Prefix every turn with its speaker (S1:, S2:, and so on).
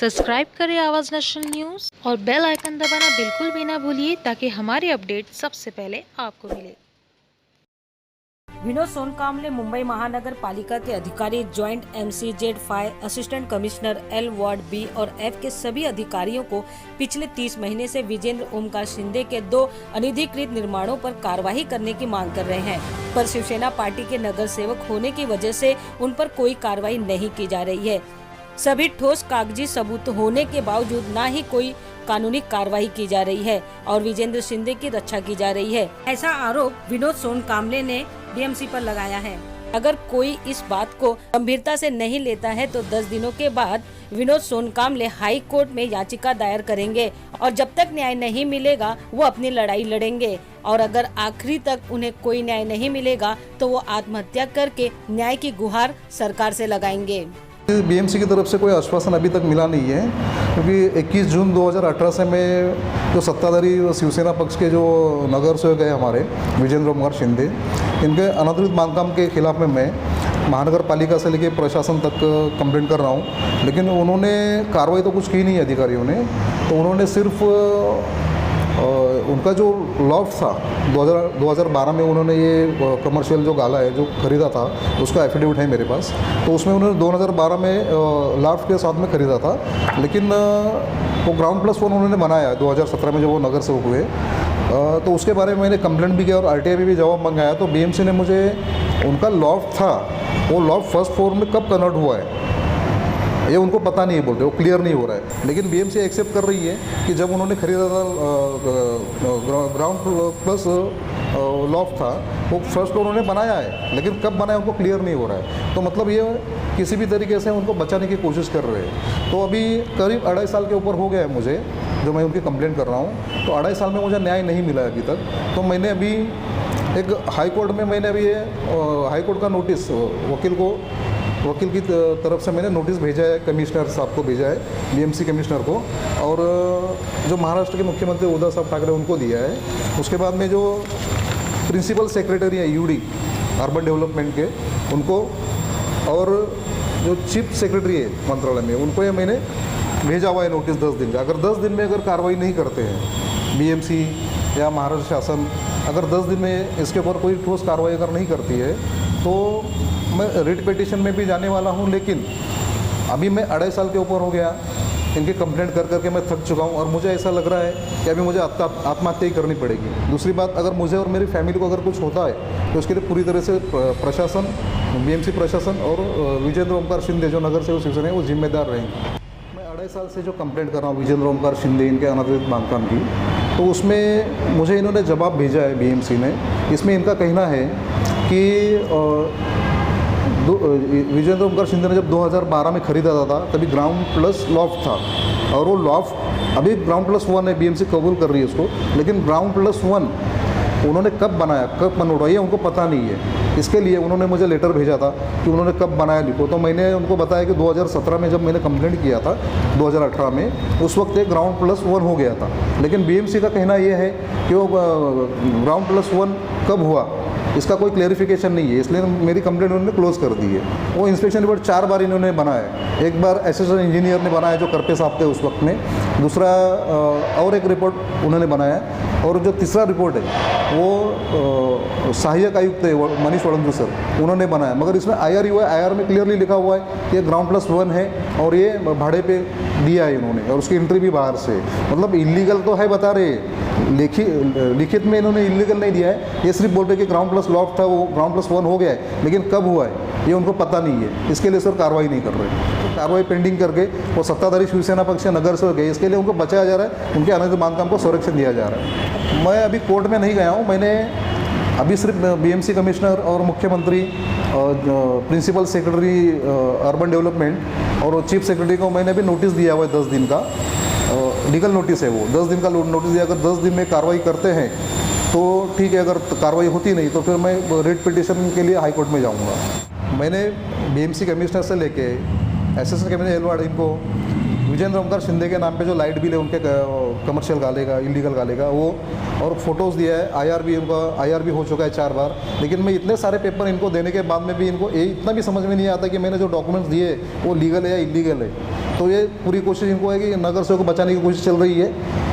S1: Subscribe करें आवाज़ national news और बेल आइकन दबाना बिल्कुल भी ना भूलिए ताकि हमारी अपडेट सबसे पहले आपको मिले।
S2: विनोद सोनकामले मुंबई महानगर पालिका के अधिकारी, joint MCZ 5 assistant commissioner L ward B और F के सभी अधिकारियों को पिछले 30 महीने से विजेंद्र ओमकार शिंदे के 2 अनधिकृत निर्माणों पर कार्रवाई करने की मांग कर रहे हैं, पर शिवसेना पार्टी के नगर सेवक होने की वजह से उन पर कोई कार्रवाई नहीं की जा रही है। सभी ठोस कागजी सबूत होने के बावजूद ना ही कोई कानूनी कार्रवाई की जा रही है और विजेंद्र शिंदे की रक्षा की जा रही है। ऐसा आरोप विनोद सोनकामले ने BMC पर लगाया है। अगर कोई इस बात को गंभीरता से नहीं लेता है तो 10 दिनों के बाद विनोद सोनकामले हाई कोर्ट में याचिका दायर करेंगे और जब तक न्याय नहीं मिलेगा वो अपनी लड़ाई लड़ेंगे और अगर आखिरी तक उन्हें कोई न्याय नहीं मिलेगा तो वो आत्महत्या करके न्याय की गुहार सरकार से लगाएंगे।
S3: BMC की तरफ से कोई आश्वासन अभी तक मिला नहीं है, क्योंकि 21 जून 2018 से में जो सत्ताधारी शिवसेना पक्ष के जो नगर सेवक गए हमारे विजेंद्र ओमकार शिंदे, इनके अनधिकृत बांधकाम के खिलाफ में मैं महानगर पालिका से लेकर प्रशासन तक कंप्लेंट कर रहा हूँ, लेकिन उन्होंने कार्रवाई तो कुछ की नहीं है अधिकारियों ने। तो उन्होंने सिर्फ उनका जो लॉफ्ट था 2012 में उन्होंने ये कमर्शियल जो गाला है जो खरीदा था, उसका एफिडेविट है मेरे पास। तो उसमें उन्होंने 2012 में लॉफ्ट के साथ में खरीदा था, लेकिन वो ग्राउंड प्लस वन उन्होंने बनाया 2017 में जब वो नगर सेवक हुए। तो उसके बारे में मैंने कंप्लेंट भी किया और RTI में भी जवाब मंगाया। तो BMC ने मुझे उनका लॉफ्ट था, वो लॉफ्ट फर्स्ट फ्लोर में कब कन्वर्ट हुआ है ये उनको पता नहीं है, बोलते वो क्लियर नहीं हो रहा है। लेकिन BMC एक्सेप्ट कर रही है कि जब उन्होंने खरीदा था ग्राउंड प्लस लॉफ्ट था, वो फर्स्ट फ्लोर उन्होंने बनाया है, लेकिन कब बनाया उनको क्लियर नहीं हो रहा है। तो मतलब ये किसी भी तरीके से उनको बचाने की कोशिश कर रहे हैं। तो अभी करीब 2.5 साल के ऊपर हो गया है मुझे जो मैं उनकी कंप्लेंट कर रहा हूँ। तो 2.5 साल में मुझे न्याय नहीं मिला अभी तक। तो मैंने अभी एक हाई कोर्ट में मैंने अभी हाई कोर्ट का नोटिस वकील की तरफ से मैंने नोटिस भेजा है, कमिश्नर साहब को भेजा है, BMC कमिश्नर को, और जो महाराष्ट्र के मुख्यमंत्री उद्धव साहब ठाकरे उनको दिया है। उसके बाद में जो प्रिंसिपल सेक्रेटरी है UD अर्बन डेवलपमेंट के उनको, और जो चीफ सेक्रेटरी है मंत्रालय में उनको ये मैंने भेजा हुआ है नोटिस 10 दिन का। अगर 10 दिन में अगर कार्रवाई नहीं करते हैं BMC या महाराष्ट्र शासन, अगर 10 दिन में इसके ऊपर कोई ठोस कार्रवाई अगर नहीं करती है तो मैं रिट पिटीशन में भी जाने वाला हूं। लेकिन अभी मैं 2.5 साल के ऊपर हो गया, इनकी कंप्लेंट कर करके मैं थक चुका हूं और मुझे ऐसा लग रहा है कि अभी मुझे आत्महत्या ही करनी पड़ेगी। दूसरी बात, अगर मुझे और मेरी फैमिली को अगर कुछ होता है तो उसके लिए पूरी तरह से प्रशासन, BMC प्रशासन और विजेंद्र ओमकार शिंदे जो नगर सेवक शिवसेना है वो जिम्मेदार रहेंगे। मैं 2.5 साल से जो कंप्लेंट कर रहा हूँ विजेंद्र ओमकार शिंदे इनके अनधिकृत बांधकाम की, तो उसमें मुझे इन्होंने जवाब भेजा है BMC ने। इसमें इनका कहना है कि विजेंद्र ओमकार शिंदे ने जब 2012 में खरीदा था तभी ग्राउंड प्लस लॉफ्ट था, और वो लॉफ्ट अभी ग्राउंड प्लस 1 है, BMC कबूल कर रही है उसको, लेकिन ग्राउंड प्लस 1 उन्होंने कब बनाया, कब कन्वर्ट हुआ ये उनको पता नहीं है। इसके लिए उन्होंने मुझे लेटर भेजा था कि उन्होंने कब बनाया लिखो। तो मैंने उनको बताया कि 2017 में जब मैंने कंप्लेंट किया था 2018 में, उस वक्त एक ग्राउंड प्लस 1 हो गया था। लेकिन BMC का कहना ये है कि वो ग्राउंड प्लस 1 कब हुआ इसका कोई क्लेरिफिकेशन नहीं है, इसलिए मेरी कंप्लेंट उन्होंने क्लोज कर दी है। वो इंस्पेक्शन रिपोर्ट 4 बार इन्होंने बनाया। एक बार असिस्टेंट इंजीनियर ने बनाया जो करपे साहब थे उस वक्त में, दूसरा और एक रिपोर्ट उन्होंने बनाया, और जो तीसरा रिपोर्ट है वो सहायक आयुक्त है मनीष वड़ंजू सर, उन्होंने बनाया। मगर इसमें IR हुआ है, IR में क्लियरली लिखा हुआ है कि ग्राउंड प्लस 1 है और ये भाड़े पे दिया है इन्होंने, और उसकी एंट्री भी बाहर से। मतलब इलीगल तो है बता रहे, लिखित में इन्होंने इलीगल नहीं दिया है। ये सिर्फ बोल रहे कि ग्राउंड प्लस लॉफ्ट था वो ग्राउंड प्लस 1 हो गया है, लेकिन कब हुआ है ये उनको पता नहीं है। इसके लिए सर कार्रवाई नहीं कर रहे। तो कार्रवाई पेंडिंग करके वो सत्ताधारी शिवसेना पक्ष नगर सेवक है, इसके लिए उनको बचाया जा रहा है, उनके अनधिकृत बांधकाम को संरक्षण दिया जा रहा है। मैं अभी कोर्ट में नहीं गया हूँ, मैंने अभी सिर्फ BMC कमिश्नर और मुख्यमंत्री और प्रिंसिपल सेक्रेटरी अर्बन डेवलपमेंट और चीफ सेक्रेटरी को मैंने भी नोटिस दिया हुआ है 10 दिन का, लीगल नोटिस है वो, 10 दिन का नोटिस दिया। अगर 10 दिन में कार्रवाई करते हैं तो ठीक है, अगर कार्रवाई होती नहीं तो फिर मैं रिट पिटीशन के लिए हाई कोर्ट में जाऊंगा। मैंने BMC कमिश्नर से लेके असिस्टेंट कमिश्नर L वार्ड इनको विजेंद्र ओमकार शिंदे के नाम पे जो लाइट बिल है उनके कमर्शियल गाले का, इलीगल गाले का, वो और फोटोज़ दिया है। आईआर भी हो चुका है 4 बार। लेकिन मैं इतने सारे पेपर इनको देने के बाद में भी इनको ये इतना भी समझ में नहीं आता कि मैंने जो डॉक्यूमेंट्स दिए वो लीगल है या इलीगल है। तो ये पूरी कोशिश इनको है कि नगर सेवक को बचाने की कोशिश चल रही है।